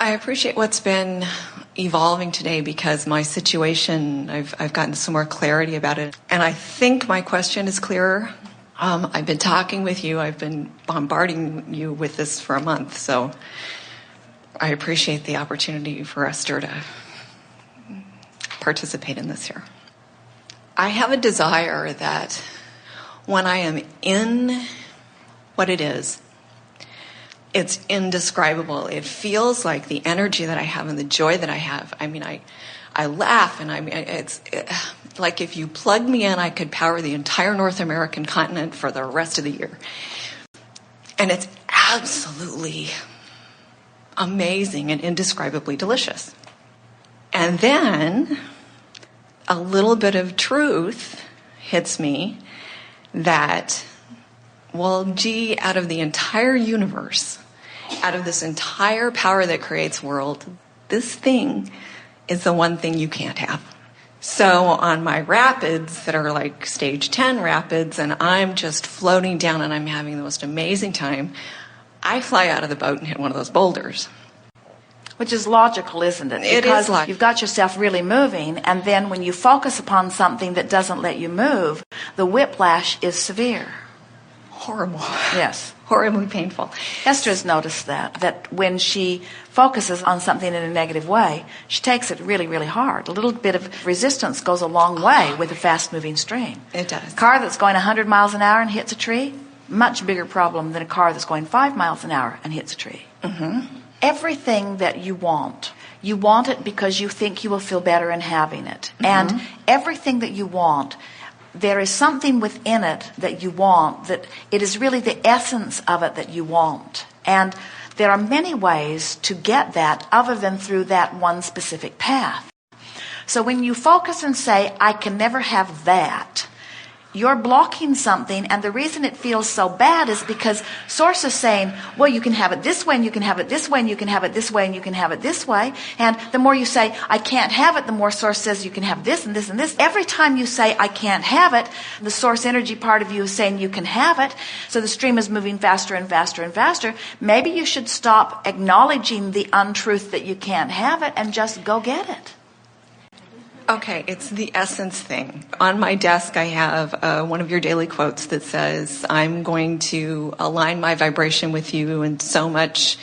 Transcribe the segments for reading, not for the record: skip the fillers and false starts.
I appreciate what's been evolving today because my situation, I've gotten some more clarity about it. And I think my question is clearer. I've been talking with you. I've been bombarding you with this for a month. So I appreciate the opportunity for Esther to participate in this here. I have a desire that when I am in what it is, it's indescribable. It feels like the energy that I have and the joy that I have. I mean, I laugh, and it's like if you plugged me in, I could power the entire North American continent for the rest of the year. And it's absolutely amazing and indescribably delicious. And then a little bit of truth hits me that, well, gee, out of the entire universe, out of this entire power that creates world, this thing is the one thing you can't have. So on my rapids that are like stage 10 rapids, and I'm just floating down and I'm having the most amazing time, I fly out of the boat and hit one of those boulders. Which is logical, isn't it? It because is logical. You've got yourself really moving, and then when you focus upon something that doesn't let you move, the whiplash is severe. Horrible. Yes. Horribly painful. Esther's noticed that when she focuses on something in a negative way, she takes it really, really hard. A little bit of resistance goes a long way with a fast-moving stream. It does. A car that's going 100 miles an hour and hits a tree, much bigger problem than a car that's going 5 miles an hour and hits a tree. Mm-hmm. Everything that you want it because you think you will feel better in having it. Mm-hmm. And everything that you want, there is something within it that you want, that it is really the essence of it that you want. And there are many ways to get that other than through that one specific path. So when you focus and say, I can never have that, you're blocking something, and the reason it feels so bad is because Source is saying, well, you can have it this way, and you can have it this way, and you can have it this way, and you can have it this way. And the more you say, I can't have it, the more Source says you can have this and this and this. Every time you say, I can't have it, the Source energy part of you is saying you can have it. So the stream is moving faster and faster and faster. Maybe you should stop acknowledging the untruth that you can't have it and just go get it. Okay, it's the essence thing. On my desk, I have one of your daily quotes that says, I'm going to align my vibration with you and so much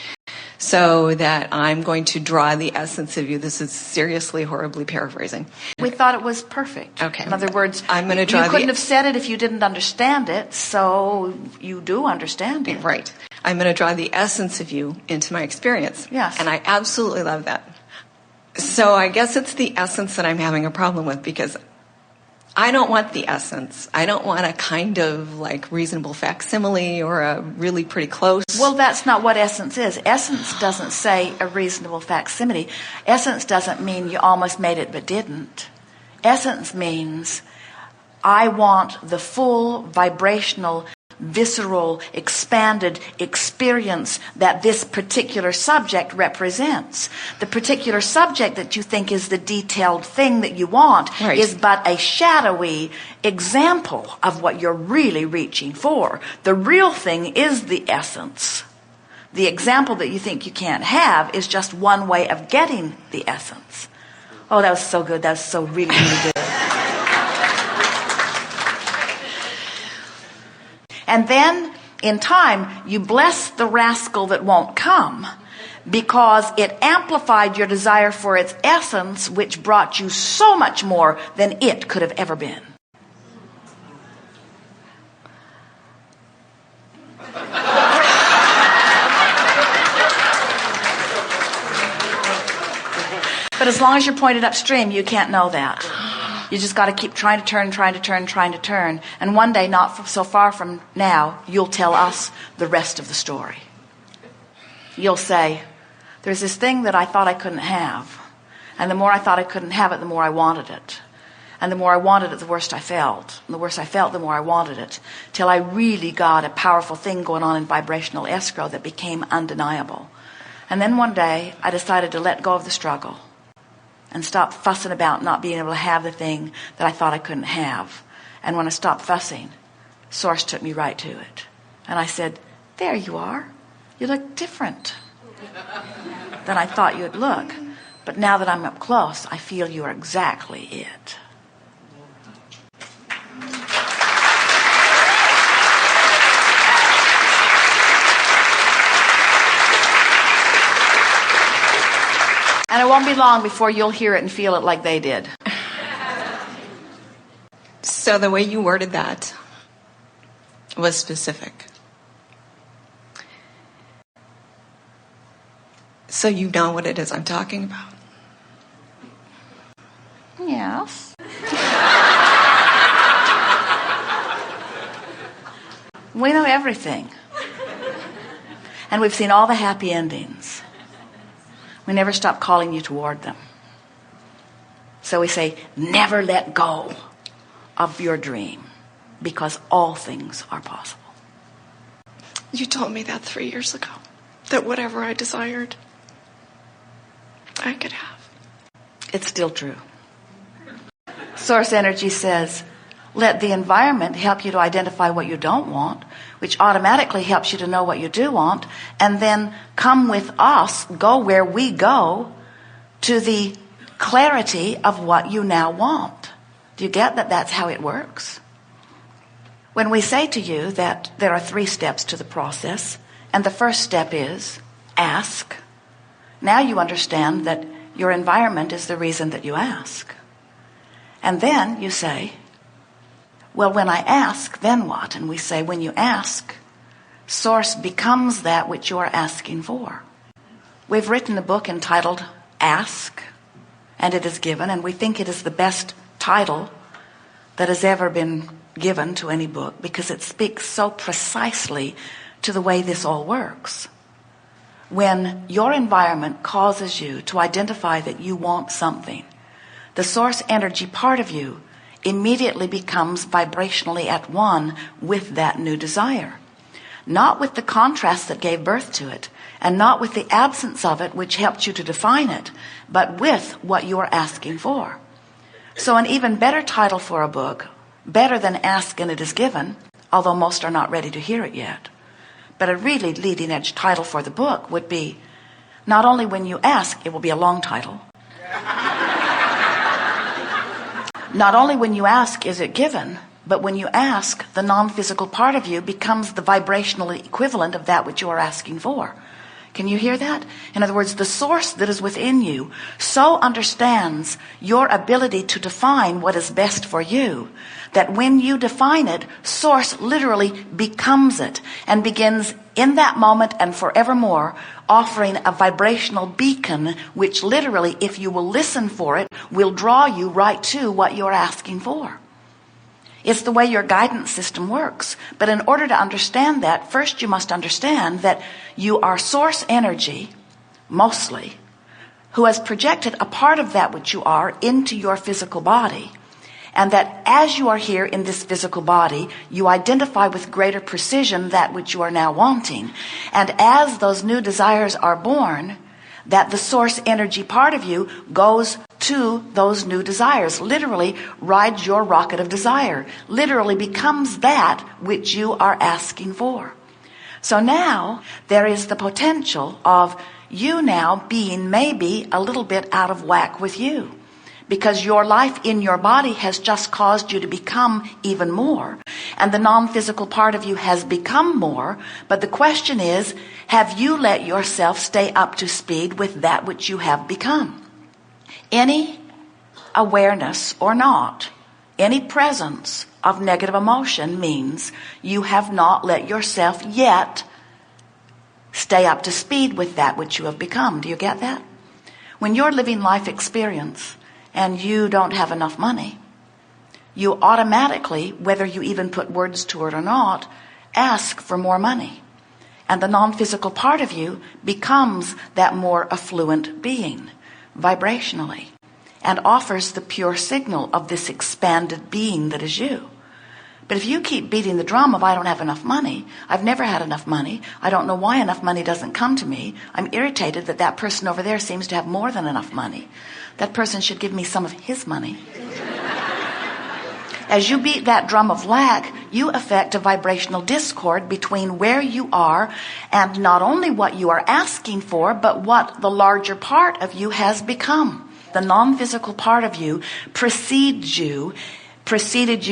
so that I'm going to draw the essence of you. This is seriously, horribly paraphrasing. We thought it was perfect. Okay. In other words, I'm going to draw you couldn't have said it if you didn't understand it, so you do understand it. Right. I'm going to draw the essence of you into my experience. Yes. And I absolutely love that. So I guess it's the essence that I'm having a problem with, because I don't want the essence. I don't want a kind of like reasonable facsimile or a really pretty close. Well, that's not what essence is. Essence doesn't say a reasonable facsimile. Essence doesn't mean you almost made it but didn't. Essence means I want the full vibrational, visceral, expanded experience that this particular subject represents. The particular subject that you think is the detailed thing that you want Right. is but a shadowy example of what you're really reaching for. The real thing is the essence. The example that you think you can't have is just one way of getting the essence. Oh, that was so good. That was so really, really good. And then, in time, you bless the rascal that won't come, because it amplified your desire for its essence, which brought you so much more than it could have ever been. But as long as you're pointed upstream, you can't know that. You just got to keep trying to turn. And one day, not so far from now, you'll tell us the rest of the story. You'll say, there's this thing that I thought I couldn't have. And the more I thought I couldn't have it, the more I wanted it. And the more I wanted it, the worse I felt. And the worse I felt, the more I wanted it. Till I really got a powerful thing going on in vibrational escrow that became undeniable. And then one day, I decided to let go of the struggle and stop fussing about not being able to have the thing that I thought I couldn't have. And when I stopped fussing, Source took me right to it. And I said, there you are. You look different. than I thought you'd look. But now that I'm up close, I feel you are exactly it. And it won't be long before you'll hear it and feel it like they did. So the way you worded that was specific. So you know what it is I'm talking about. Yes. We know everything. And we've seen all the happy endings. We never stop calling you toward them. So we say, never let go of your dream, because all things are possible. You told me that 3 years ago, that whatever I desired, I could have. It's still true. Source energy says, let the environment help you to identify what you don't want, which automatically helps you to know what you do want, and then come with us, go where we go, to the clarity of what you now want. Do you get that that's how it works? When we say to you that there are 3 steps to the process, and the first step is ask, now you understand that your environment is the reason that you ask. And then you say, well, when I ask, then what? And we say, when you ask, Source becomes that which you are asking for. We've written a book entitled Ask, and it is given, and we think it is the best title that has ever been given to any book, because it speaks so precisely to the way this all works. When your environment causes you to identify that you want something, the source energy part of you immediately becomes vibrationally at one with that new desire. Not with the contrast that gave birth to it, and not with the absence of it which helped you to define it, but with what you are asking for. So an even better title for a book, better than Ask and It Is Given, although most are not ready to hear it yet, but a really leading edge title for the book would be, not only when you ask, it will be a long title. Not only when you ask is it given, but when you ask, the non-physical part of you becomes the vibrational equivalent of that which you are asking for. Can you hear that? In other words, the source that is within you so understands your ability to define what is best for you, that when you define it, source literally becomes it and begins in that moment and forevermore offering a vibrational beacon, which literally, if you will listen for it, will draw you right to what you're asking for. It's the way your guidance system works. But in order to understand that, first you must understand that you are source energy, mostly, who has projected a part of that which you are into your physical body. And that as you are here in this physical body, you identify with greater precision that which you are now wanting. And as those new desires are born, that the source energy part of you goes to those new desires, literally rides your rocket of desire, literally becomes that which you are asking for. So now there is the potential of you now being maybe a little bit out of whack with you, because your life in your body has just caused you to become even more, and the non-physical part of you has become more. But the question is, have you let yourself stay up to speed with that which you have become? Any awareness or not, any presence of negative emotion means you have not let yourself yet stay up to speed with that which you have become. Do you get that? When you're living life experience and you don't have enough money, you automatically, whether you even put words to it or not, ask for more money. And the non-physical part of you becomes that more affluent being, vibrationally, and offers the pure signal of this expanded being that is you. But if you keep beating the drum of, I don't have enough money, I've never had enough money, I don't know why enough money doesn't come to me, I'm irritated that that person over there seems to have more than enough money, that person should give me some of his money. As you beat that drum of lack, you affect a vibrational discord between where you are and not only what you are asking for, but what the larger part of you has become. The non-physical part of you preceded you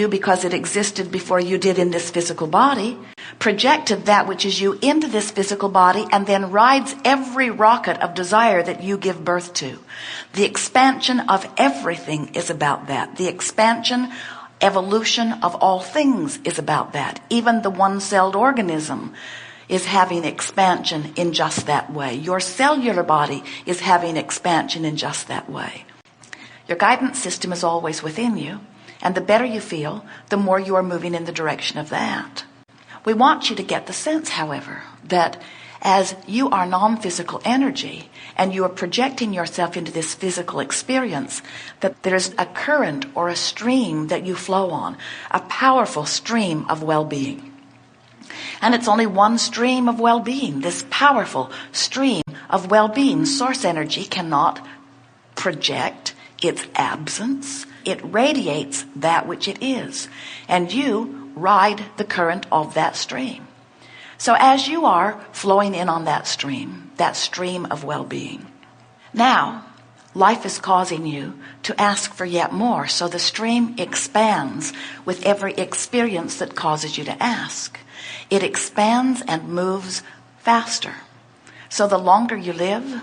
because it existed before you did in this physical body, projected that which is you into this physical body, and then rides every rocket of desire that you give birth to. The expansion of everything is about that. The expansion, evolution of all things is about that. Even the one-celled organism is having expansion in just that way. Your cellular body is having expansion in just that way. Your guidance system is always within you, and the better you feel, the more you are moving in the direction of that. We want you to get the sense, however, that as you are non-physical energy and you are projecting yourself into this physical experience, that there's a current or a stream that you flow on, a powerful stream of well-being. And it's only one stream of well-being. This powerful stream of well-being, source energy cannot project its absence. It radiates that which it is. And you ride the current of that stream. So as you are flowing in on that stream of well-being, now life is causing you to ask for yet more. So the stream expands with every experience that causes you to ask. It expands and moves faster. So the longer you live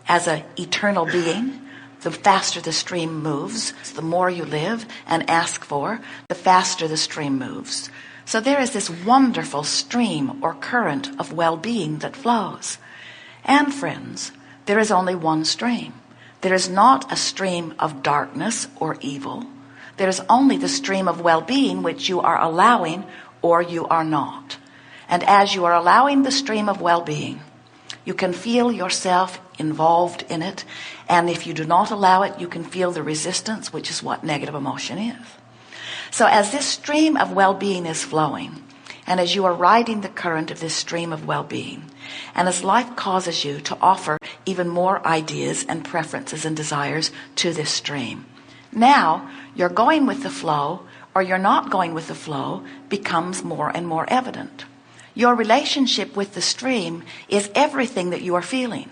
as an eternal being, the faster the stream moves. The more you live and ask for, the faster the stream moves. So there is this wonderful stream or current of well-being that flows. And friends, there is only one stream. There is not a stream of darkness or evil. There is only the stream of well-being which you are allowing or you are not. And as you are allowing the stream of well-being, you can feel yourself involved in it. And if you do not allow it, you can feel the resistance, which is what negative emotion is. So as this stream of well-being is flowing, and as you are riding the current of this stream of well-being, and as life causes you to offer even more ideas and preferences and desires to this stream, now you're going with the flow or you're not going with the flow becomes more and more evident. Your relationship with the stream is everything that you are feeling.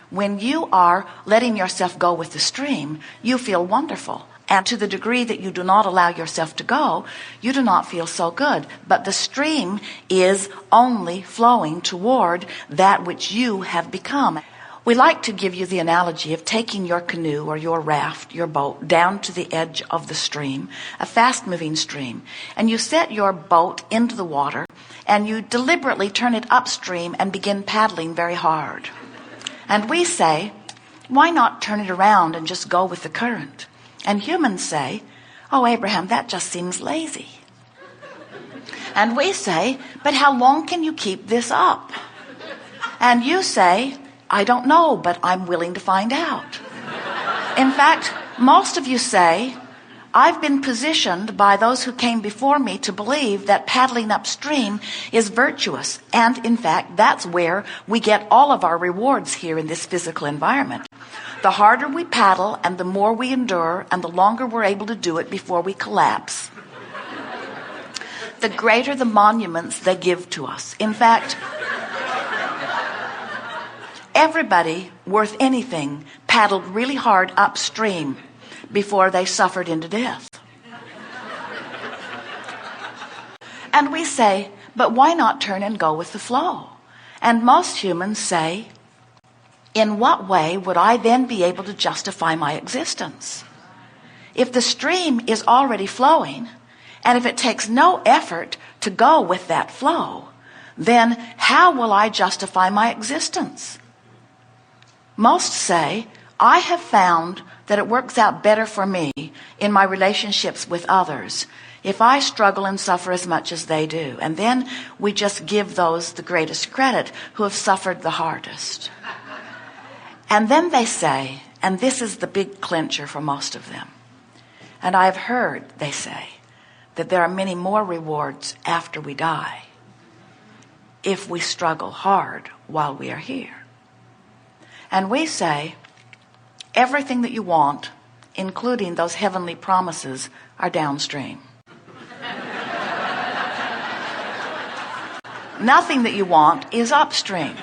When you are letting yourself go with the stream, you feel wonderful. And to the degree that you do not allow yourself to go, you do not feel so good. But the stream is only flowing toward that which you have become. We like to give you the analogy of taking your canoe or your raft, your boat, down to the edge of the stream, a fast-moving stream, and you set your boat into the water, and you deliberately turn it upstream and begin paddling very hard. And we say, why not turn it around and just go with the current? And humans say, oh, Abraham, that just seems lazy. And we say, but how long can you keep this up? And you say, I don't know, but I'm willing to find out. In fact, most of you say, I've been positioned by those who came before me to believe that paddling upstream is virtuous. And in fact, that's where we get all of our rewards here in this physical environment. The harder we paddle and the more we endure and the longer we're able to do it before we collapse, the greater the monuments they give to us. In fact, everybody worth anything paddled really hard upstream before they suffered into death. And we say, but why not turn and go with the flow? And most humans say, in what way would I then be able to justify my existence? If the stream is already flowing, and if it takes no effort to go with that flow, then how will I justify my existence? Most say, I have found that it works out better for me in my relationships with others if I struggle and suffer as much as they do. And then we just give those the greatest credit who have suffered the hardest. And then they say, and this is the big clincher for most of them, and I've heard, they say, that there are many more rewards after we die if we struggle hard while we are here. And we say, everything that you want including those heavenly promises, are downstream. Nothing that you want is upstream.